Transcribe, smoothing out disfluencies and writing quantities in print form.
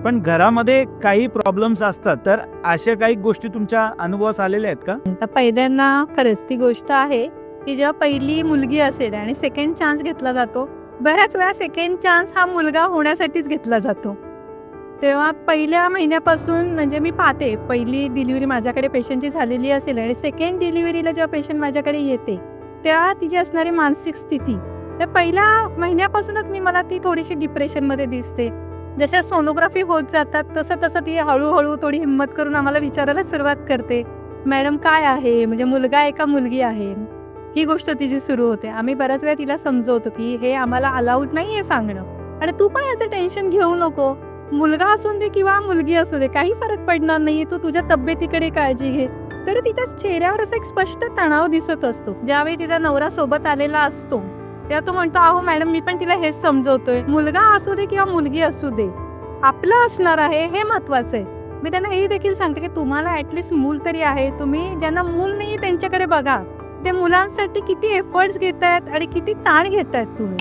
पण घरामध्ये काही प्रॉब्लेम्स असतात, तर अशा काही गोष्टी तुमच्या अनुभवास आलेल्या आहेत का? आता पहिल्यांदा खरंच ती गोष्ट आहे की जेव्हा पहिली मुलगी असेल आणि सेकंड चान्स घेतला जातो, बऱ्याच वेळा सेकंड चान्स हा मुलगा होण्यासाठीच घेतला जातो. तेव्हा पहिल्या महिन्यापासून म्हणजे मी पाहते, पहिली डिलिव्हरी माझ्याकडे पेशंटची झालेली असेल आणि सेकंड डिलिव्हरीला जेव्हा पेशंट माझ्याकडे येते, तेव्हा तिची असणारी मानसिक स्थिती त्या पहिल्या महिन्यापासूनच मला ती थोडीशी डिप्रेशनमध्ये दिसते. जशा सोनोग्राफी होत जातात तसं तसं ती हळूहळू थोडी हिंमत करून आम्हाला विचारायला सुरुवात करते, मॅडम काय आहे, म्हणजे मुलगा आहे का मुलगी आहे, ही गोष्ट तिची सुरू होते. आम्ही बऱ्याच वेळा तिला समजवतो की हे आम्हाला अलाउड नाही आहे सांगणं आणि तू पण याचं टेन्शन घेऊ नको, मुलगा असू दे किंवा मुलगी असू दे काही फरक पडणार नाही, तू तुझ्या तब्येतीकडे काळजी घे. तर तिच्या चेहऱ्यावर असा एक स्पष्ट तणाव दिसत असतो. ज्यावेळी तिचा नवरा सोबत आलेला असतो तेव्हा तो म्हणतो, अहो मॅडम मी पण तिला हेच समजवतोय, मुलगा असू दे किंवा मुलगी असू दे आपलं असणार आहे हे महत्वाचं आहे. मी त्यांना हे देखील सांगते की तुम्हाला ॲटलिस्ट मूल तरी आहे, तुम्ही ज्यांना मूल नाही त्यांच्याकडे बघा, ते मुलांसाठी किती एफर्ट्स घेत आहेत आणि किती ताण घेत आहेत तुम्ही.